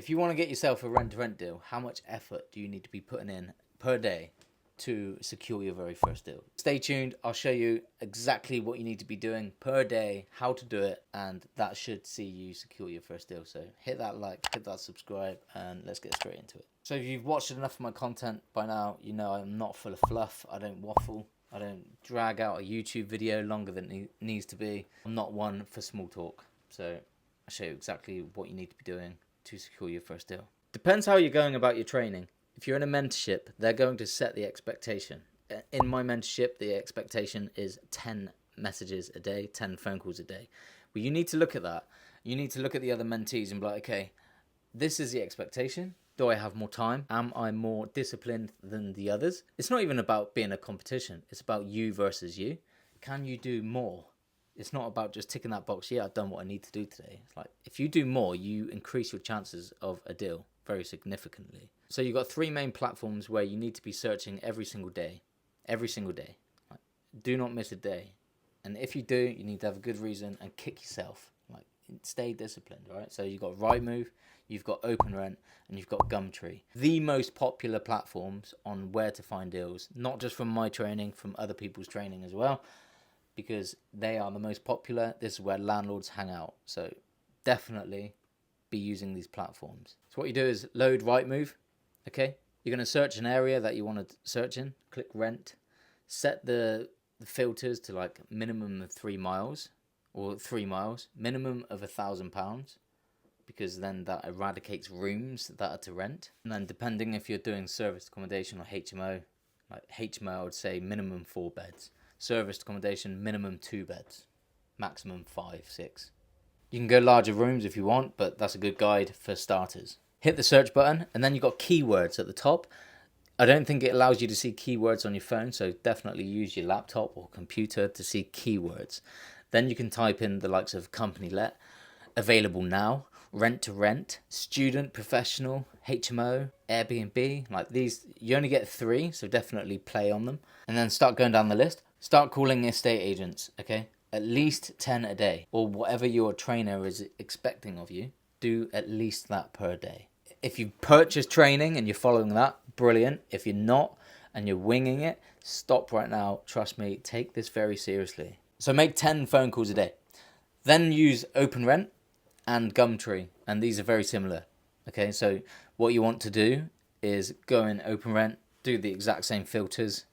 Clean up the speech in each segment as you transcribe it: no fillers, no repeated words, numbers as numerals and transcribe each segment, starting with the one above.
If you want to get yourself a rent-to-rent deal, how much effort do you need to be putting in per day to secure your very first deal? Stay tuned. I'll show you exactly what you need to be doing per day, how to do it, and that should see you secure your first deal. So hit that like, hit that subscribe, and let's get straight into it. So if you've watched enough of my content by now, you know I'm not full of fluff. I don't waffle. I don't drag out a YouTube video longer than it needs to be. I'm not one for small talk. So I'll show you exactly what you need to be doing to secure your first deal. Depends how you're going about your training. If you're in a mentorship, they're going to set the expectation. In my mentorship, the expectation is 10 messages a day, 10 phone calls a day. Well, you need to look at that. You need to look at the other mentees and be like, okay, this is the expectation. Do I have more time? Am I more disciplined than the others? It's not even about being a competition. It's about you versus you. Can you do more? It's not about just ticking that box. Yeah, I've done what I need to do today. It's like, if you do more, you increase your chances of a deal very significantly. So you've got 3 main platforms where you need to be searching every single day. Every single day. Like, do not miss a day. And if you do, you need to have a good reason and kick yourself. Like, stay disciplined, right? So you've got Rightmove, you've got OpenRent, and you've got Gumtree. The most popular platforms on where to find deals, not just from my training, from other people's training as well, because they are the most popular. This is where landlords hang out. So definitely be using these platforms. So what you do is load Rightmove, okay? You're going to search an area that you want to search in, click rent, set the filters to like minimum of 3 miles or 3 miles, minimum of £1,000, because then that eradicates rooms that are to rent. And then depending if you're doing service accommodation or HMO, like HMO I would say minimum 4 beds. Service accommodation, minimum 2 beds, maximum 5, 6. You can go larger rooms if you want, but that's a good guide for starters. Hit the search button, and then you've got keywords at the top. I don't think it allows you to see keywords on your phone, so definitely use your laptop or computer to see keywords. Then you can type in the likes of company let, available now, rent to rent, student, professional, HMO, Airbnb. Like these, you only get 3, so definitely play on them. And then start going down the list. Start calling estate agents, okay? At least 10 a day, or whatever your trainer is expecting of you. Do at least that per day. If you purchase training and you're following that, brilliant. If you're not and you're winging it, stop right now. Trust me, take this very seriously. So make 10 phone calls a day. Then use OpenRent and Gumtree, and these are very similar. Okay, so what you want to do is go in OpenRent, do the exact same filters.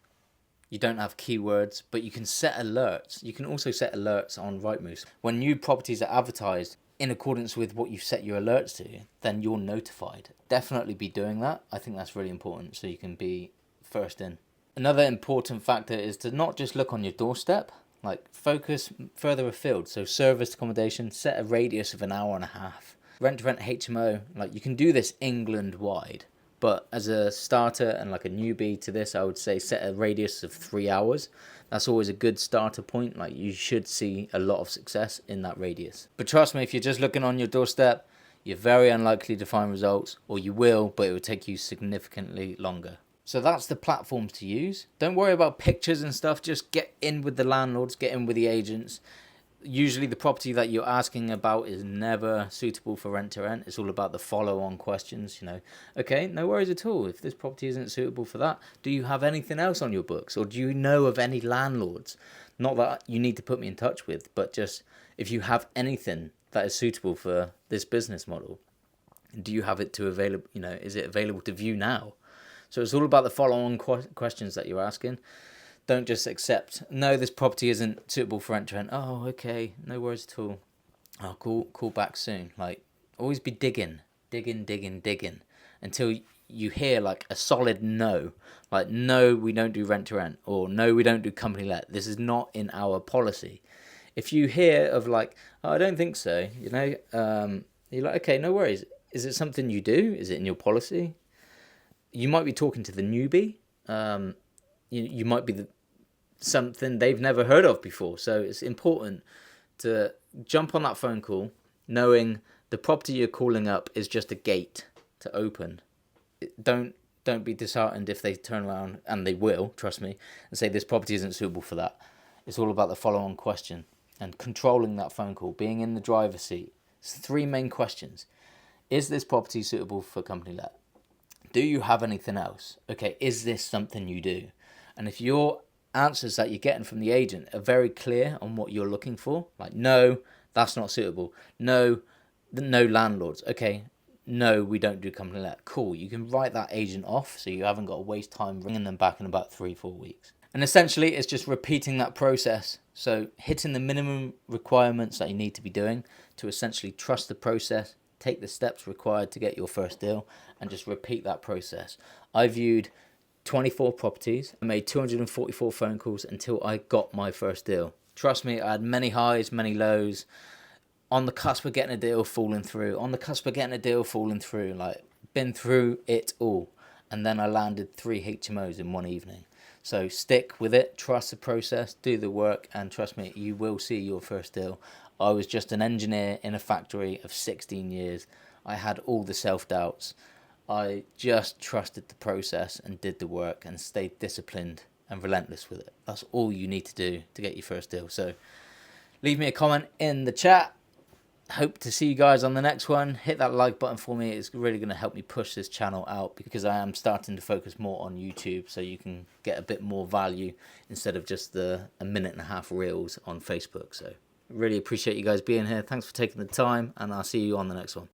You don't have keywords, but you can set alerts. You can also set alerts on Rightmove. When new properties are advertised in accordance with what you've set your alerts to, then you're notified. Definitely be doing that. I think that's really important so you can be first in. Another important factor is to not just look on your doorstep, like focus further afield. So service accommodation, set a radius of 1.5 hours. Rent to rent HMO, like you can do this England wide. But as a starter and like a newbie to this, I would say set a radius of 3 hours. That's always a good starter point. Like you should see a lot of success in that radius. But trust me, if you're just looking on your doorstep, you're very unlikely to find results, or you will, but it will take you significantly longer. So that's the platforms to use. Don't worry about pictures and stuff. Just get in with the landlords, get in with the agents. Usually the property that you're asking about is never suitable for rent to rent. It's all about the follow-on questions, you know. Okay, no worries at all. If this property isn't suitable for that, do you have anything else on your books? Or do you know of any landlords? Not that you need to put me in touch with, but just if you have anything that is suitable for this business model, do you have it to available, you know, is it available to view now? So it's all about the follow-on questions that you're asking. Don't just accept, no, this property isn't suitable for rent to rent. Oh, okay, no worries at all. I'll call back soon. Like, always be digging until you hear like a solid no. Like, no, we don't do rent to rent, or no, we don't do company let. This is not in our policy. If you hear of like, oh, I don't think so, you know, you're like, okay, no worries. Is it something you do? Is it in your policy? You might be talking to the newbie. You might be something they've never heard of before. So it's important to jump on that phone call knowing the property you're calling up is just a gate to open. Don't be disheartened if they turn around, and they will, trust me, and say this property isn't suitable for that. It's all about the follow-on question and controlling that phone call, being in the driver's seat. It's 3 main questions. Is this property suitable for company let? Do you have anything else? Okay, is this something you do? And if your answers that you're getting from the agent are very clear on what you're looking for, like no, that's not suitable. No, no landlords. Okay, no, we don't do company let. Cool, you can write that agent off so you haven't got to waste time ringing them back in about 3-4 weeks. And essentially, it's just repeating that process. So hitting the minimum requirements that you need to be doing to essentially trust the process, take the steps required to get your first deal, and just repeat that process. I viewed 24 properties. I made 244 phone calls until I got my first deal. Trust me, I had many highs, many lows. On the cusp of getting a deal, falling through. On the cusp of getting a deal, falling through. Like, been through it all. And then I landed 3 HMOs in one evening. So stick with it, trust the process, do the work, and trust me, you will see your first deal. I was just an engineer in a factory of 16 years. I had all the self-doubts. I just trusted the process and did the work and stayed disciplined and relentless with it. That's all you need to do to get your first deal. So leave me a comment in the chat. Hope to see you guys on the next one. Hit that like button for me. It's really going to help me push this channel out because I am starting to focus more on YouTube so you can get a bit more value instead of just the 1.5-minute reels on Facebook. So really appreciate you guys being here. Thanks for taking the time, and I'll see you on the next one.